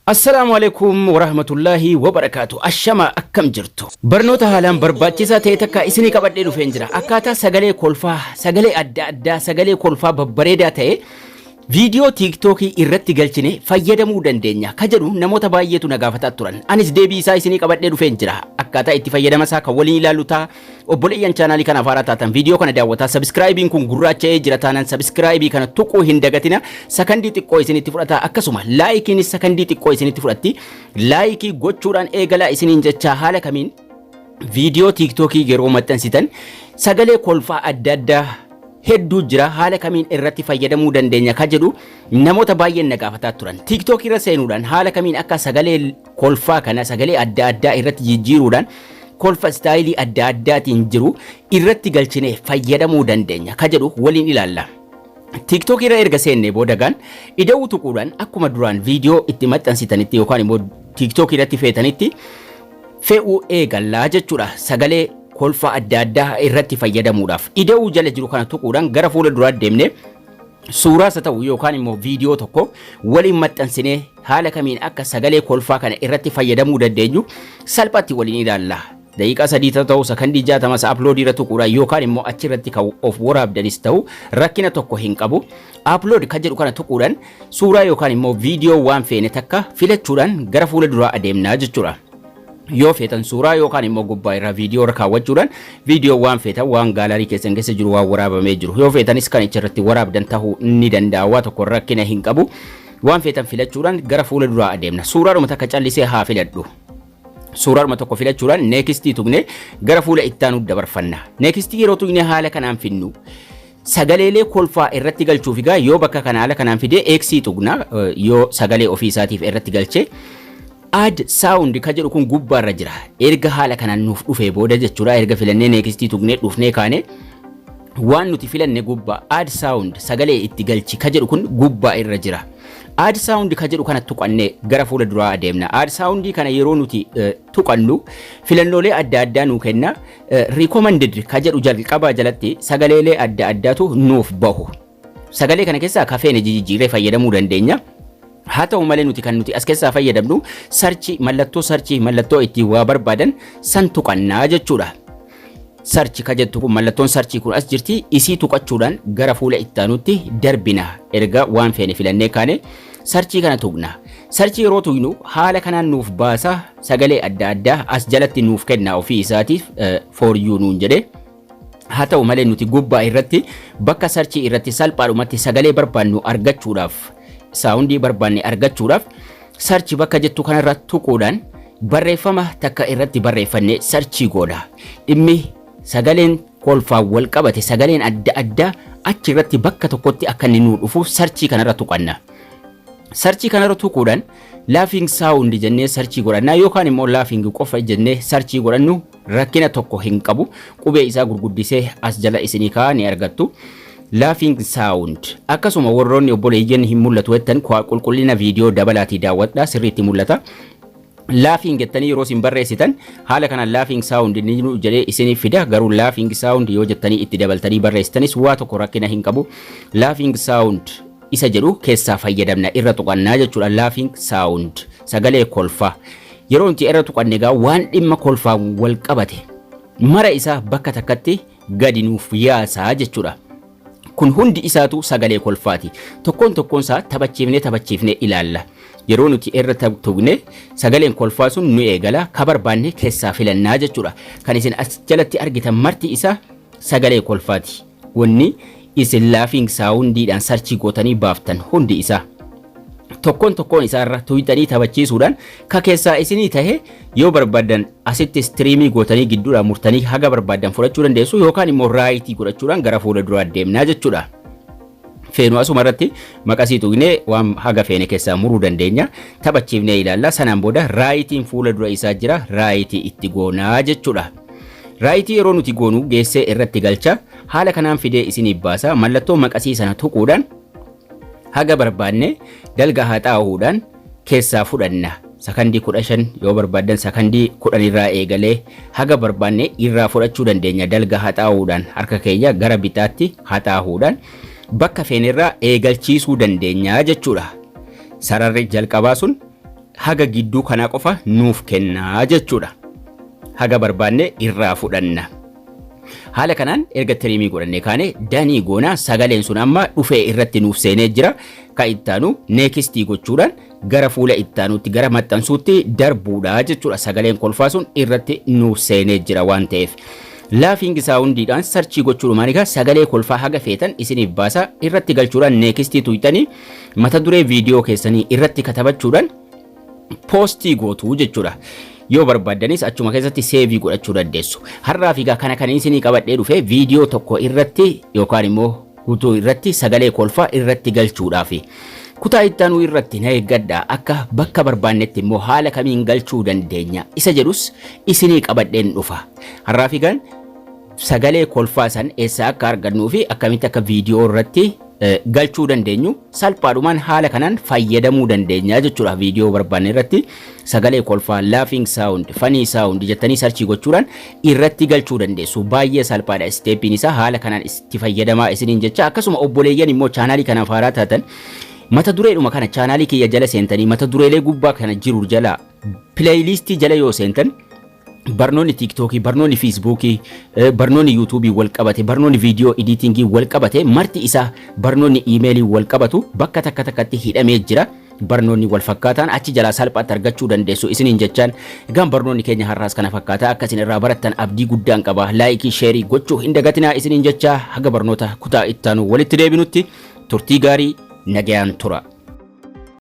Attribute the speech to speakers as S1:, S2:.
S1: Assalamu alaikum warahmatullahi wabarakatuh. Ashama akkam jirtu. Barnoota haalaan barbaachisaa ta'e takka isinii qabadhee dhufeen jira. Akkaataa sagalee kolfaa, sagalee adda addaa, sagalee kolfaa babbareedaa ta'e viidiyoo TikTokii irratti galchine fayyadamuu dandeenya. Ka jedhu namoota baay'eetu na gaafataa turan. Anis deebii isaa isinii qabadhee dhufeen jira. Akkaataa itti fayyadama isaa kan waliin ilaallu ta'a. Obboleeyyan chaanaalii kana afaaraa taatan viidiyoo kana daawwataa. Subscribe kun gurraacha'ee jira taanaan subscribe kana tuquu hin dagatina. Sakandii xiqqoo isinitti fudhata. Akkasuma laayikiin sakandii xiqqoo isinitti fudhatti. Laayikii gochuudhaan eegalaa isiniin jecha haala kamiin viidiyoo TikTokii yeroo maxxansitan sagalee kolfaa adda addaa hedduu jira haala kamiin irratti fayyadamuu dandeenya ka jedhu namoota baay'een na gaafataa turan. TikTok irra seenuudhaan haala kamiin akka sagalee kolfaa kana sagalee adda addaa irratti jijjiiruudhaan kolfa istaayilii adda addaatiin jiru irratti galchine fayyadamuu dandeenya ka jedhu waliin ilaalla. TikTok irra erga seenne boodagaan ida'uu tuquudhaan akkuma duraan viidiyoo itti maxxansitanitti yookaan immoo TikTok irratti feetanitti fe'uu eegallaa jechuudha. Sagalee kolfa adda addaa irratti fayyadamuudhaaf ida'uu jala jiru kana tuquudhaan gara fuula duraa deemne suuraas ta'u yookaan immoo viidiyoo tokko waliin maxxansinee haala kamiin akka sagalee kolfaa kana irratti fayyadamuu dandeenyu salphaatti waliin ilaalla. Daqiiqaa 3 ta'u sakandii 60 upload irra tuquudhaan yookaan immoo achirratti kan of waraabdanis ta'u rakkina tokko hin qabu. Upload ka jedhu kana tuquudhaan suuraa yookaan immoo viidiyoo waan feene takka filachuudhaan gara fuula duraa adeemnaa jechuudha. Yoo feetan suuraa yookaan immoo gubbaa irraa viidiyoo irra kaawwachuudhaan viidiyoo waan feetan waan gaalarii keessan keessa jiru waan waraabamee jiru yoo feetanis kan irratti waraabdan ta'uu ni danda'a waa tokko rakkina hin qabu waan feetan filachuudhaan gara fuula duraa adeemna. Suuraadhuma takka callisee haa filadhu. Suuraadhuma tokko filachuudhaan next tuqne gara fuula ittaanu dabarfanna. Next yeroo tuqne haala kanaan finnu sagaleelee kolfaa irratti galchuuf egaa yoo bakka kana haala kanaan fidee X tuqna yoo sagalee ofii isaatiif irratti galchee add sound ka jedhu kun gubbaarra jira. Erga haala kanaan nuuf dhufee booda jechuudha erga filannee next tuqnee dhufnee kaane waan nuti filanne gubbaa add sound sagalee itti galchi ka jedhu kun gubbaa irra jira. Add sound ka jedhu kana tuqannee gara fuula duraa adeemna. Add sound kana yeroo nuti tuqannu filannoolee adda addaa nuu kenna. Recommended ka jedhu jalqabaa jalatti sagaleelee adda addaatu nuuf bahu. Sagalee kana keessaa kafeene jijjiirree fayyadamuu dandeenya. Haa ta'u malee nuti kan nuti as keessaa fayyadamnu sarchi mallattoo itti waa barbaadan san tuqannaa jechuudha. Sarchi ka jettu kun mallattoon sarchii kun as jirti isii tuqachuudhaan gara fuula ittaanutti darbina. Erga waan feene filannee kaane sarchii kana tuqna. Sarchii yeroo tuqnu haala kanaan nuuf baasa sagalee adda addaa as jalatti nuuf kenna ofii isaatiif for you nuun jedhe. Haa ta'u malee nuti gubbaa irratti bakka sarchii irratti salphaadhumatti sagalee barbaannu argachuudhaaf saawundii barbaanne argachuudhaaf sarchi bakka jettu kanarra tuquudhaan barreeffama takka irratti barreeffannee sarchii goona. Dhimmi sagaleen kolfaa wal qabate sagaleen adda addaa achi irratti bakka tokkotti akka inni nuu dhufu sarchii kanarra tuqanna. Sarchii kanarra tuquudhaan laughing sound jennee sarchii godhanna yookaan immoo laughing qofa jennee sarchii godhannu rakkina tokko hin qabu. Qubee isaa gurguddisee as jala isinii kaa'anii argattu. Laughing sound akkasuma warroonni obboleeyyan hin mul'atu jettan qulqullina viidiyoo dabalaatii daawwadhaa sirriitti mul'ata. Laughing jettanii yeroo isin barreessitan haala kanaan laughing sound ni jedhee isinii fida garuu laughing sound yoo jettanii itti dabaltanii barreessitanis waa tokko rakkina hin qabu. Laughing sound isa jedhu keessaa fayyadamna irra tuqannaa jechuudha. Laughing sound sagalee kolfaa yeroo nuti irra tuqanne egaa waan dhimma kolfaa wal qabate mara isaa bakka takkatti gadi nuuf yaasaa jechuudha. Kun hundi isaatu sagalee kolfaati. Tokkoon isaa taphachiifnee ilaalla. Yeroo nuti irra tuqne sagaleen kolfaa sun nu eegala ka barbaanne keessaa filannaa jechuudha. Kan isin as jalatti argitan marti isaa sagalee kolfaati. Wanni isin laughing soundiidhaan sarchii gootanii baaftan hundi isaa. Tokkoon isaarra tuqxanii taphachiisuudhaan ka keessaa isinii tahe yoo barbaadan asitti streamii gootanii gidduudhaan murtanii haga barbaadan fudhachuu dandeessu yookaan immoo raayitii godhachuudhaan gara fuula duraa deemnaa jechuudha. Feenu asuma irratti maqasii tuqnee waan haga feene keessaa muruu dandeenya. Taphachiifnee ilaalla. Sanaan booda raayitiin fuula dura isaa jira. Raayitii itti goonaa jechuudha. Raayitii yeroo nuti goonu geessee irratti galcha. Haala kanaan fidee isinii baasa. Mallattoo maqasii sana tuquudhaan haga barbaanne dalga haa xaa'uudhaan keessaa fudhanna. Sakandii 15 yoo barbaadan sakandii 10 irraa eegalee haga barbaanne irraa fudhachuu dandeenya. Dalga haa xaa'uudhaan harka keenya gara bitaatti haa xaa'uudhaan bakka feenerraa eegalchiisuu dandeenya jechuudha. Sararri jalqabaa sun haga gidduu kana qofa nuuf kennaa jechuudha. Haga barbaanne irraa fudhanna. Haala kanaan erga tiriimii godhanne kaane danii goona sagaleen sun amma dhufee irratti nuuf seenee jira. Ka ittaanu neekistii gochuudhaan gara fuula ittaanuutti gara maxxansuutti darbuudha jechuudha. Sagaleen kolfaa sun irratti nuuf seenee jira waan ta'eef. Laafing saawundiidhaan sarchii gochuudhumaan egaa sagalee kolfaa haga feetan isiniif baasa irratti galchuudhaan neekistii tuqxanii mata duree viidiyoo keessanii irratti katabachuudhaan poostii gootu jechuudha. Yoo barbaaddanis achuma keessatti seevii godhachuu dandeessu. Har'aaf egaa kana kan isinii qabadhee dhufe viidiyoo tokko irratti yookaan immoo guutuu irratti sagalee kolfaa irratti galchuudhaaf. Kutaa ittaanuu irratti na eeggadhaa akka bakka barbaannetti immoo haala kamiin galchuu dandeenya isa jedhus isinii qabadheen dhufa. Har'aaf egaa sagalee kolfaa san eessaa akka argannuu fi akkamitti akka viidiyoo irratti galchuu dandeenyu salphaadhumaan haala kanaan fayyadamuu dandeenya jechuudha. Viidiyoo barbaanne irratti sagalee kolfaa laughing sound, funny sound jettanii sarchii gochuudhaan irratti galchuu dandeessu. Baay'ee salphaadha. Steepiin isaa haala kanaan itti fayyadamaa isiniin jecha. Akkasuma obboleeyyan immoo chaanaalii kanaaf haaraa taatan mata dureedhuma kana chaanaalii kiyya jala seentanii mata dureelee gubbaa kana jiru jala pileeylistii jala yoo seentan barnoonni TikTokii, barnoonni Facebookii, barnoonni YouTubii wal qabate, barnoonni viidiyoo editingii wal qabate, marti isaa barnoonni iimeelii wal qabatu bakka takka takkatti hidhamee jira. Barnoonni wal fakkaataan achi jalaa salphaatti argachuu dandeessu isiniin jechaan. Egaan barnoonni keenya har'aas kana fakkaata. Akka isin irraa barattan abdii guddaan qaba. Laayikii, sheerii gochuu hin dagatinaa isiniin jechaa haga barnoota kutaa ittaanu walitti deebinutti turtii gaarii nagayaan tura.